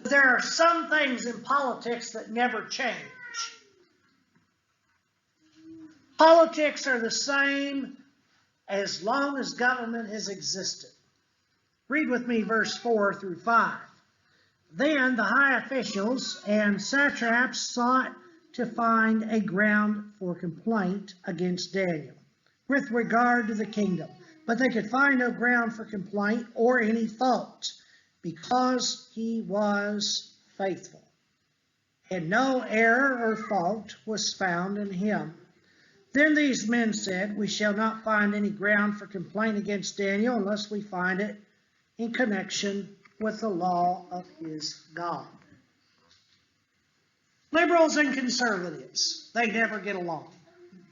There are some things in politics that never change. Politics are the same as long as government has existed. Read with me verse 4 through 5. Then the high officials and satraps sought to find a ground for complaint against Daniel with regard to the kingdom, but they could find no ground for complaint or any fault, because he was faithful, and no error or fault was found in him. Then these men said, "We shall not find any ground for complaint against Daniel unless we find it in connection with the law of his God." Liberals and conservatives, they never get along.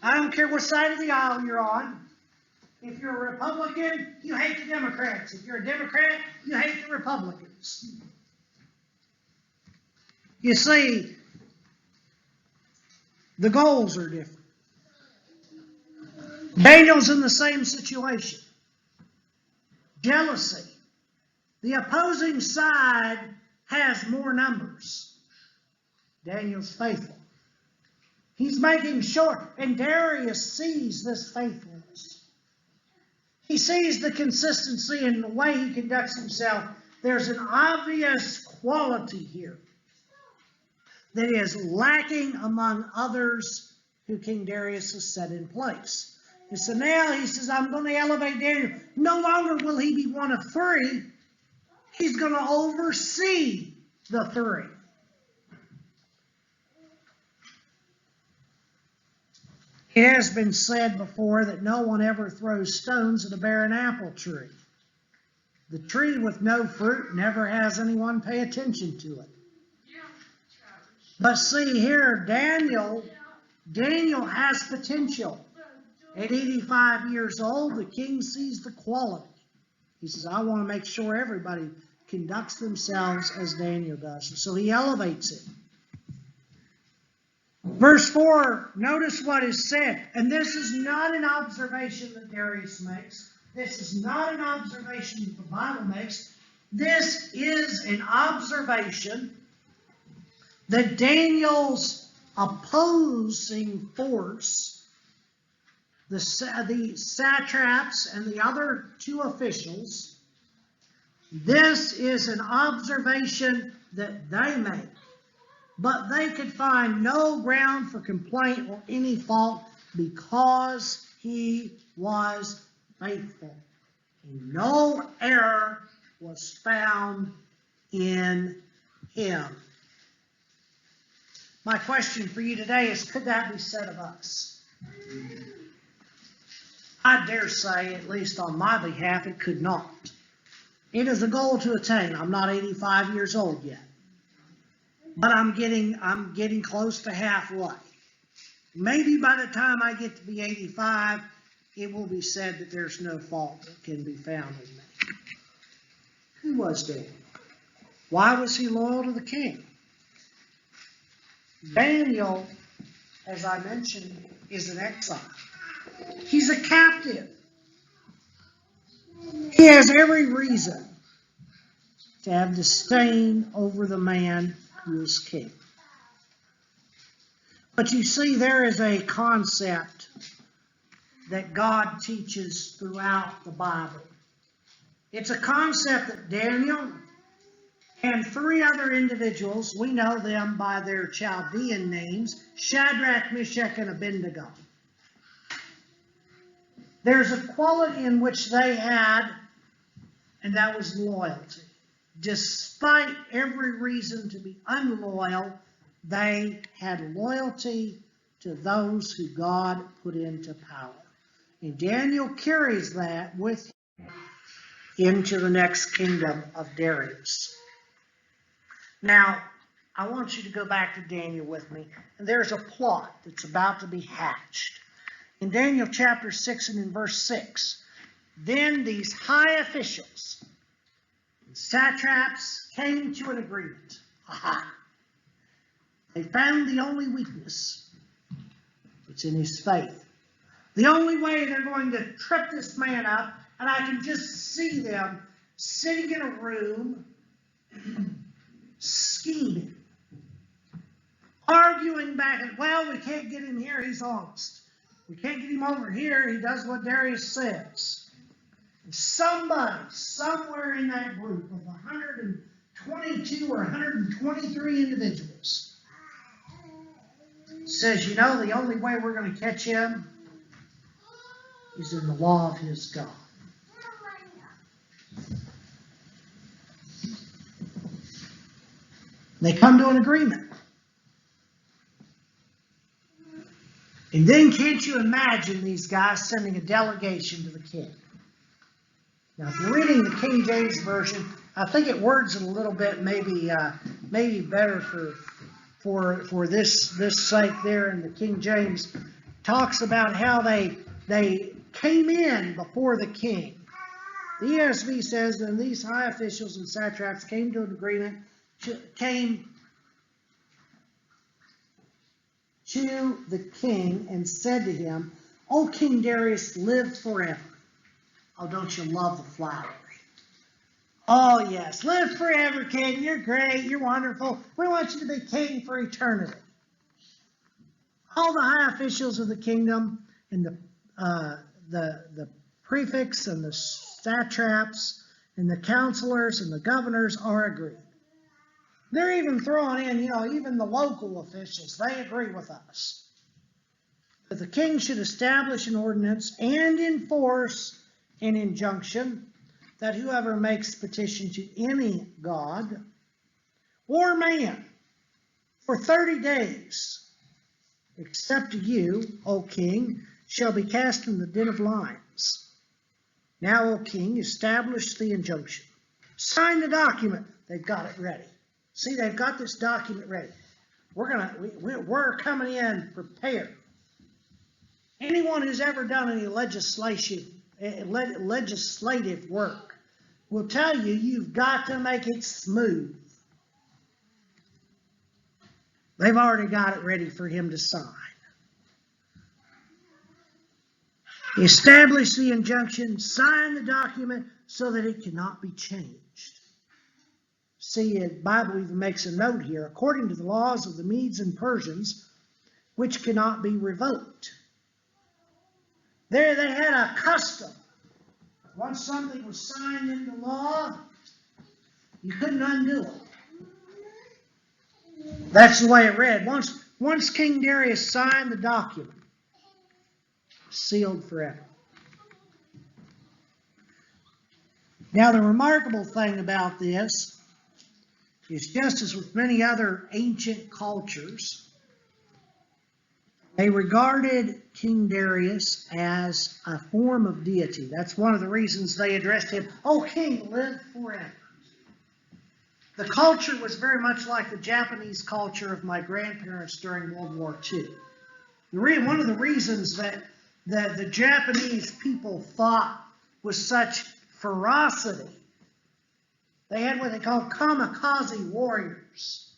I don't care what side of the aisle you're on. If you're a Republican, you hate the Democrats. If you're a Democrat, you hate the Republicans. You see, the goals are different. Daniel's in the same situation. Jealousy. The opposing side has more numbers. Daniel's faithful. He's making sure, and Darius sees this faithfulness. He sees the consistency in the way he conducts himself. There's an obvious quality here that is lacking among others who King Darius has set in place. And so now he says, I'm going to elevate Daniel. No longer will he be one of three. He's going to oversee the three. It has been said before that no one ever throws stones at a barren apple tree. The tree with no fruit never has anyone pay attention to it. But see here, Daniel has potential. At 85 years old, the king sees the quality. He says, I want to make sure everybody conducts themselves as Daniel does. And so he elevates it. Verse 4, notice what is said. And this is not an observation that Darius makes. This is not an observation that the Bible makes. This is an observation that Daniel's opposing force, the satraps and the other two officials, this is an observation that they made. But they could find no ground for complaint or any fault because he was faithful. And no error was found in him. My question for you today is, could that be said of us? I dare say, at least on my behalf, it could not. It is a goal to attain. I'm not 85 years old yet. But I'm getting close to halfway. Maybe by the time I get to be 85, it will be said that there's no fault that can be found in me. Who was Daniel? Why was he loyal to the king? Daniel, as I mentioned, is an exile. He's a captive. He has every reason to have disdain over the man who is king. But you see, there is a concept that God teaches throughout the Bible. It's a concept that Daniel and three other individuals, we know them by their Chaldean names, Shadrach, Meshach, and Abednego. There's a quality in which they had, and that was loyalty. Despite every reason to be unloyal, they had loyalty to those who God put into power. And Daniel carries that with him into the next kingdom of Darius. Now, I want you to go back to Daniel with me. And there's a plot that's about to be hatched. In Daniel chapter 6 and in verse 6, then these high officials, satraps, came to an agreement. Aha! They found the only weakness. It's in his faith. The only way they're going to trip this man up, and I can just see them sitting in a room, arguing back and, well, we can't get him here, he's honest. We can't get him over here, he does what Darius says. And somebody, somewhere in that group of 122 or 123 individuals says, you know, the only way we're going to catch him is in the law of his God. They come to an agreement. And then can't you imagine these guys sending a delegation to the king? Now, if you're reading the King James Version, I think it words it a little bit maybe better for this sake there in the King James. Talks about how they came in before the king. The ESV says, and these high officials and satraps came to an agreement, came to the king and said to him, O King Darius, live forever. Oh, don't you love the flattery? Oh, yes, live forever, king. You're great. You're wonderful. We want you to be king for eternity. All the high officials of the kingdom and the prefects and the satraps and the counselors and the governors are agreed. They're even throwing in, even the local officials. They agree with us. That the king should establish an ordinance and enforce an injunction that whoever makes petition to any god or man for 30 days, except to you, O king, shall be cast in the den of lions. Now, O king, establish the injunction. Sign the document. They've got it ready. See, they've got this document ready. We're coming in prepared. Anyone who's ever done any legislative work will tell you you've got to make it smooth. They've already got it ready for him to sign. Establish the injunction, sign the document so that it cannot be changed. See, the Bible even makes a note here, according to the laws of the Medes and Persians, which cannot be revoked. There they had a custom. Once something was signed into law, you couldn't undo it. That's the way it read. Once King Darius signed the document, sealed forever. Now, the remarkable thing about this is, just as with many other ancient cultures, they regarded King Darius as a form of deity. That's one of the reasons they addressed him, "O king, live forever." The culture was very much like the Japanese culture of my grandparents during World War II. One of the reasons that the Japanese people fought with such ferocity, they had what they called kamikaze warriors.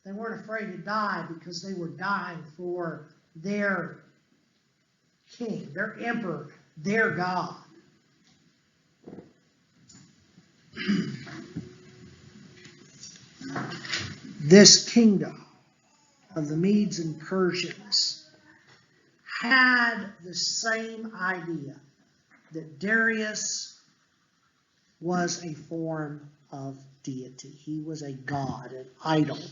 They weren't afraid to die because they were dying for their king, their emperor, their God. This kingdom of the Medes and Persians had the same idea, that Darius was a form of deity. He was a god, an idol.